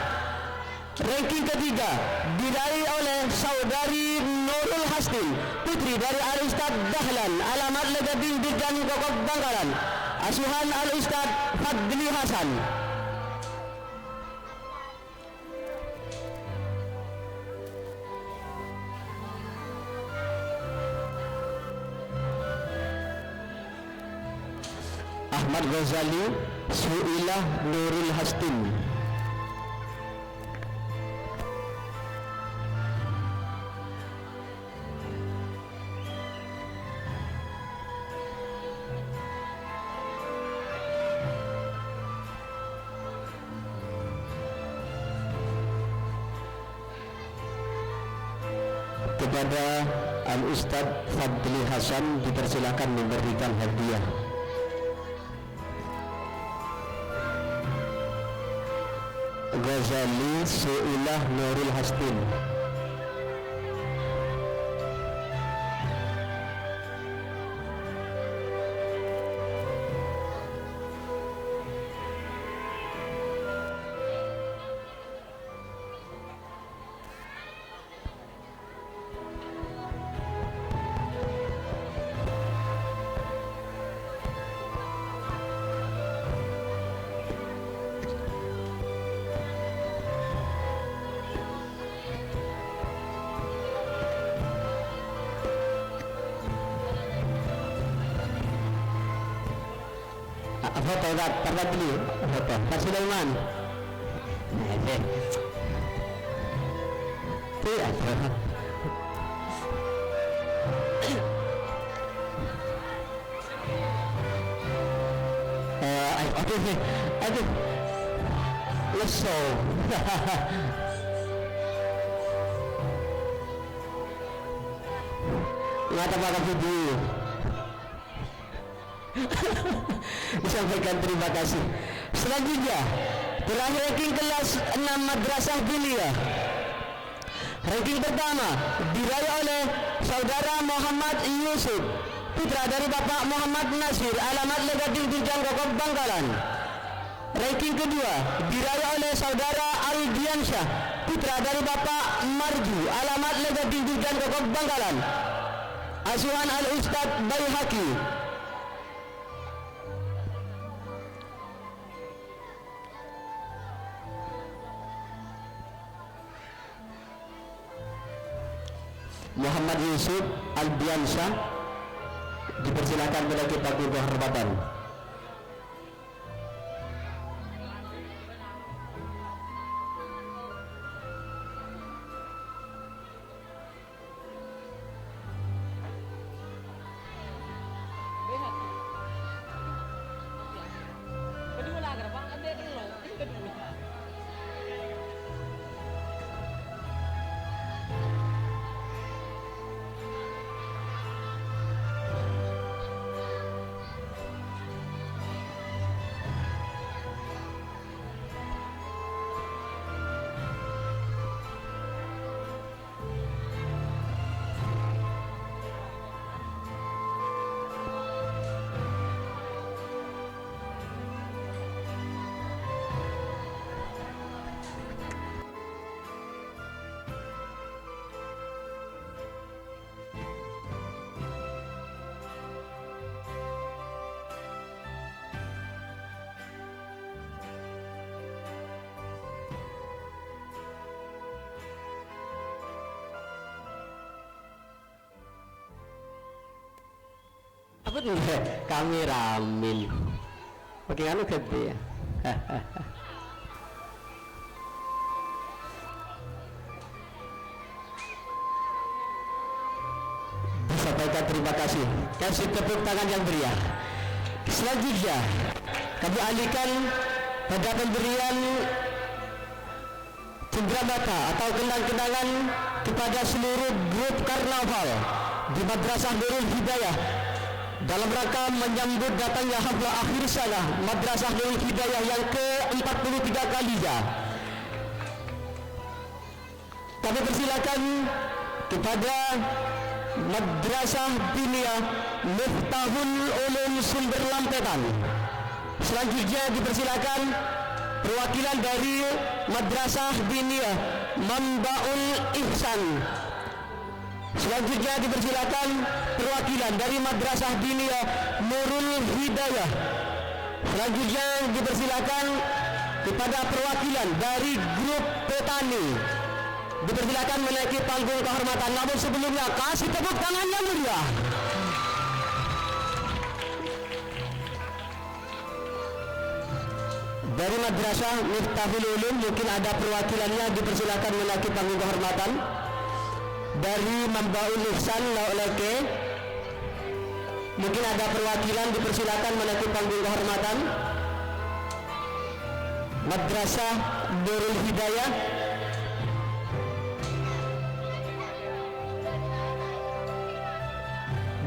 Ranking ketiga diraih oleh saudari Nurul Hastin, putri dari Al-Ustad Dahlan, alamat Legading Durjan Kokok Bangkalan, asuhan Al-Ustad Fadli Hasan. Ahmad Ghazali, Suilah Nurul Hastin. Kepada Al-Ustad Fadli Hasan dipersilakan memberikan hadiah. Ghazali Suilah Nurul Hastin. Foto tak dulu foto Pak Sulaiman. Aduh leso. Ngata pakai video. Disampaikan terima kasih. Selanjutnya terakhir ranking kelas 6 Madrasah Diniyah. Ranking pertama diraih oleh saudara Muhammad Yusuf, putra dari Bapak Muhammad Nasir, alamat Legading Durjan Kokok Bangkalan. Ranking kedua diraih oleh saudara Aldiansyah, putra dari Bapak Marju, alamat Legading Durjan Kokok Bangkalan, asuhan Al-Ustad Baihaqi. Muhammad Yusuf Albiansyah dipersilakan menaiki panggung kehormatan. Apa tuh kameramin pakai anu gede ya. Disampaikan terima kasih. Kasih tepuk tangan yang meriah. Selanjutnya kami alihkan pada pemberian cendramata atau kenang-kenangan kepada seluruh grup karnaval di Madrasah Nurul Hidayah dalam rangka menyambut datangnya haflah akhir sana Madrasah Nurul Hidayah yang ke-43 kalinya. Kami persilakan kepada Madrasah Diniyah Miftahul Ulum Sumber Lampetan. Selanjutnya dipersilakan perwakilan dari Madrasah Diniyah Mambaul Ihsan. Selanjutnya dipersilakan perwakilan dari Madrasah Diniyah Nurul Hidayah. Selanjutnya dipersilakan kepada perwakilan dari grup petani. Dipersilakan menaiki panggung kehormatan. Namun sebelumnya kasih tepuk tangan yang meriah. Dari Madrasah Miftahul Ulum mungkin ada perwakilannya, dipersilakan menaiki panggung kehormatan. Dari Mambaul Ihsan Lauleke mungkin ada perwakilan, dipersilakan menaiki panggung kehormatan. Madrasah Nurul Hidayah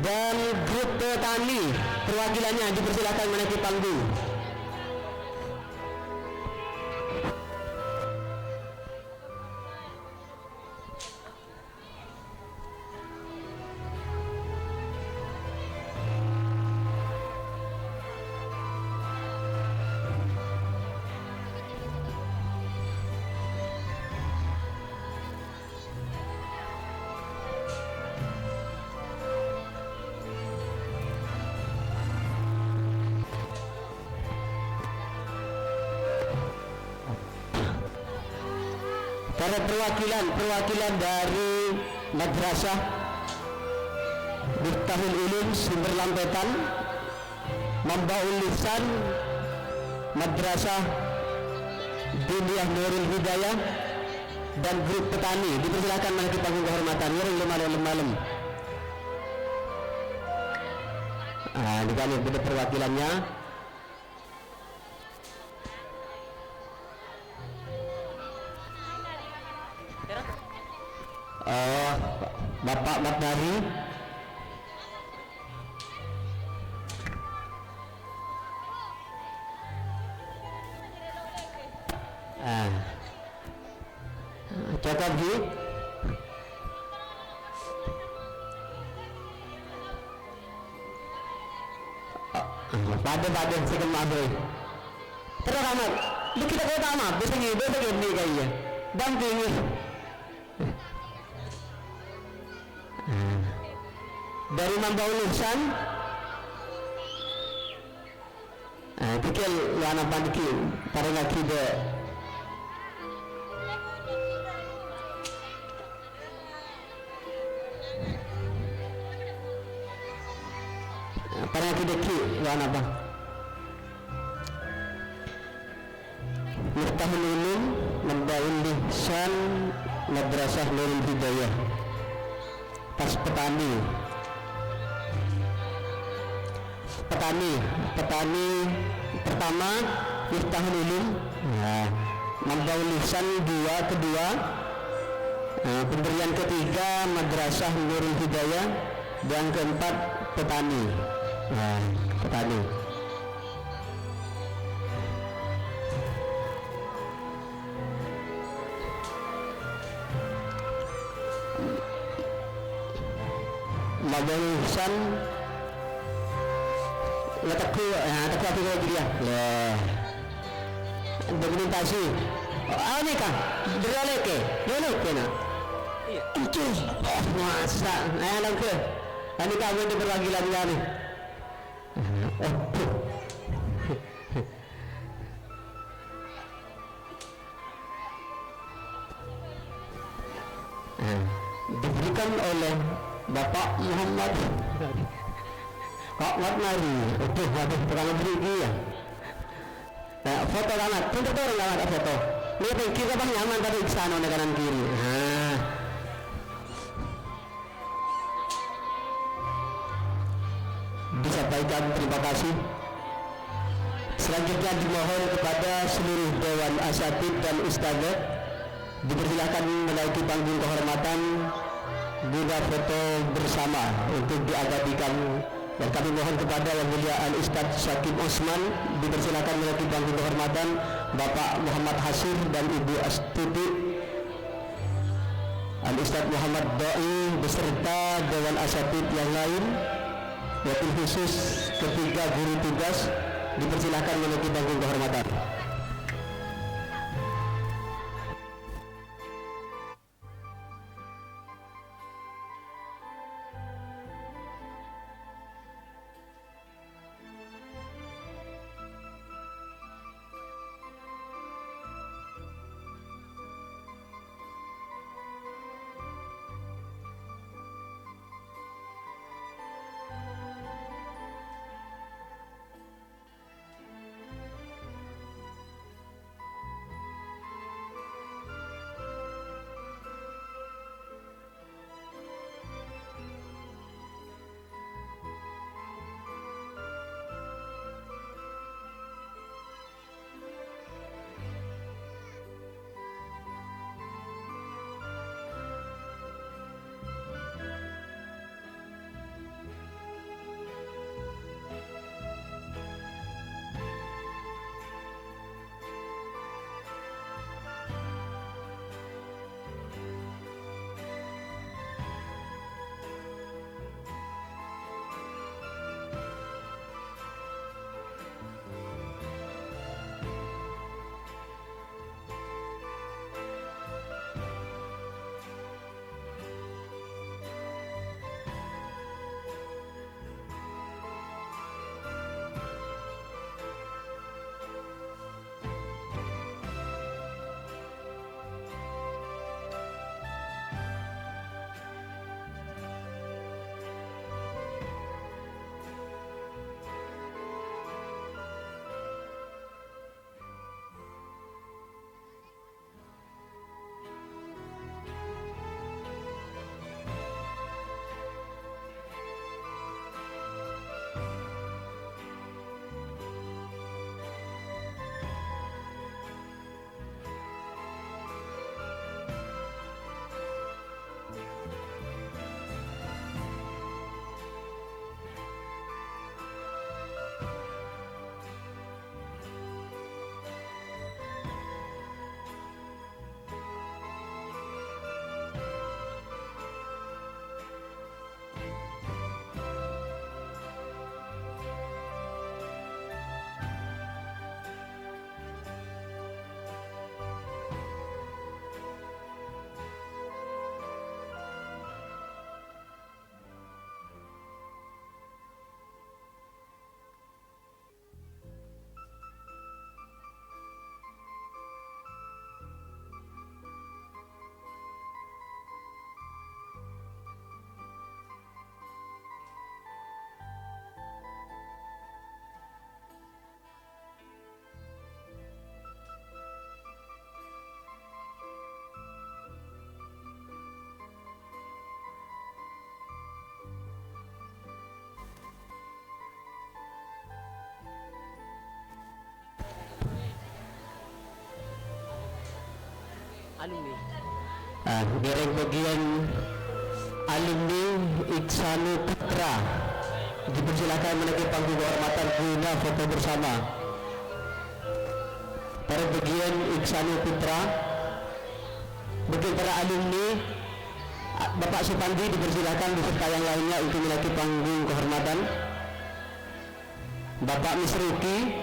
dan grup petani perwakilannya dipersilakan menaiki panggung. Para perwakilan dari Madrasah Miftahul Ulum Sumber Lampetan, Mambaul Ihsan, Madrasah Diniyah Nurul Hidayah dan grup petani dipersilakan menaiki panggung kehormatan. Malam. Ini kami beda perwakilannya. Bapak Matnari, cakap ji. Pada second maboy. Terus amat, lu kita kau tamat, besok ini kayaknya, damping. Dari Mambaul Ihsan, pikir wana pandiki para laki de. Parang kideki lawan apa? Miftahul Ulum Mabdaul Ihsan Madrasah Nurul Hidayah. Pas petani pertama Miftahul Ulum, nah, Mabdaul Ihsan kedua, pemberian ketiga Madrasah Nurul Hidayah, yang keempat petani. Nah, petani. Mabdaul Ihsan letakku aku lagi dia. Ya. Dokumentasi. Ini kah? Boleh ke nak? Iya. Masa, ayo ke. Ini kamu di perwakilan kami. Diberikan oleh Bapak Muhammad Kak Watmari. Waduh, pertama beri ya. Foto banget, pintar tuh orang banget foto. Lihat kita bang nyaman tadi ke sana kanan kiri. Disampaikan terima kasih. Selanjutnya dimohon kepada seluruh Dewan Asatid dan Ustadzah dipersilakan menaiki panggung kehormatan guna foto bersama untuk diabadikan, dan kami mohon kepada Yang Mulia Al-Ustadz Syakib Osman dipersilakan menaiki panggung kehormatan, Bapak Muhammad Hasir dan Ibu Astuti, Al-Ustadz Muhammad Doi beserta Dewan Asatid yang lain, wabil khusus ketiga guru tugas dipersilakan menaiki panggung kehormatan. Dereng bagian alumni Iksanu Putra dipersilakan menaiki panggung kehormatan guna foto bersama. Para bagian Iksanu Putra, bagi para alumni, Bapak Supandi dipersilakan beserta yang lainnya untuk menaiki panggung kehormatan. Bapak Misruki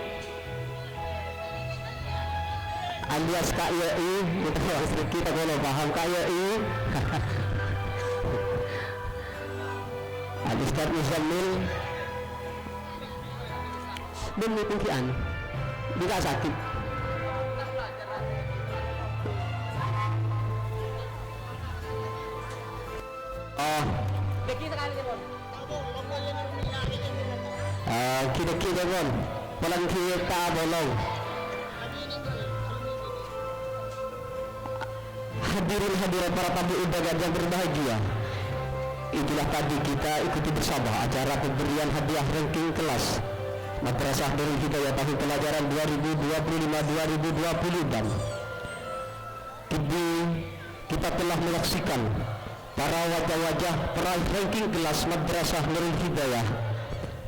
alias KYI, betul Misruki, tak boleh paham KYI. Ustaz Muzamil demi pimpinan tidak sakit. Kita pun pulang kita bolong. Hadirin hadirat para tamu undangan yang berbahagia, itulah tadi kita ikuti bersama acara pemberian hadiah ranking kelas Madrasah Nurul Hidayah tahun pelajaran 2025-2026. Kini kita telah menyaksikan para wajah-wajah peraih ranking kelas Madrasah Nurul Hidayah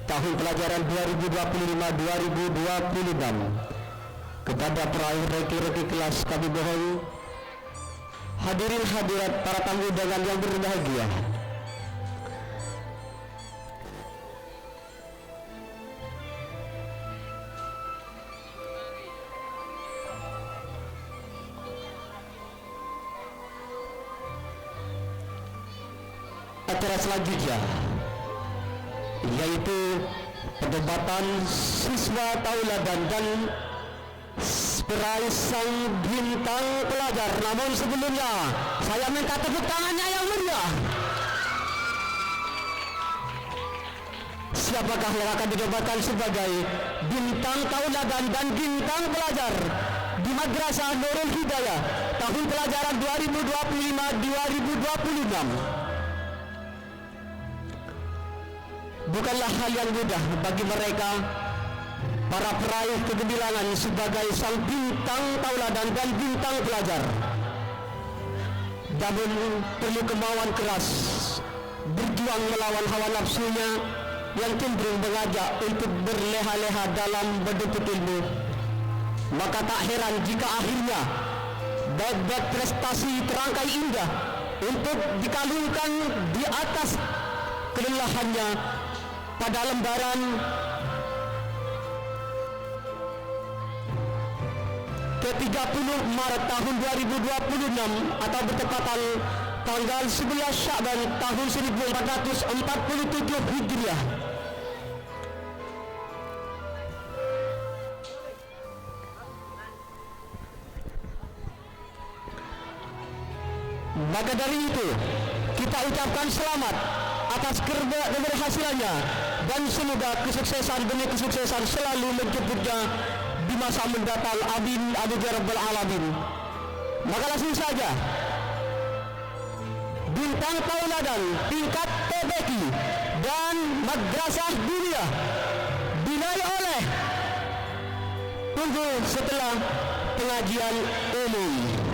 tahun pelajaran 2025-2026. Kepada peraih ranking kelas kami mohon, hadirin hadirat para tamu undangan yang berbahagia, acara selanjutnya yaitu perdebatan siswa tauladan dan peraih sang bintang pelajar. Namun sebelumnya saya minta tepuk tangannya yang meriah. Siapakah yang akan didebatkan sebagai bintang tauladan dan bintang pelajar di Madrasah Nurul Hidayah tahun pelajaran 2025-2026? Bukanlah hal yang mudah bagi mereka para peraih kegemilangan sebagai sang bintang tauladan dan bintang pelajar. Namun perlu kemauan keras, berjuang melawan hawa nafsunya yang cenderung mengajak untuk berleha-leha dalam menuntut ilmu. Maka tak heran jika akhirnya bab-bab prestasi terangkai indah untuk dikalungkan di atas kelelahannya pada lembaran ke-30 Maret tahun 2026 atau bertepatan tanggal 11 Sya'ban tahun 1447 Hijriah. Maka dari itu kita ucapkan selamat atas keberhasilannya dan semoga kesuksesan demi kesuksesan selalu menjemputnya di masa mendatang. Amin amin ya rabbal alamin. Maka langsung saja bintang tauladan tingkat TBQ dan Madrasah Dunia dinilai oleh tunggu setelah pengajian umum.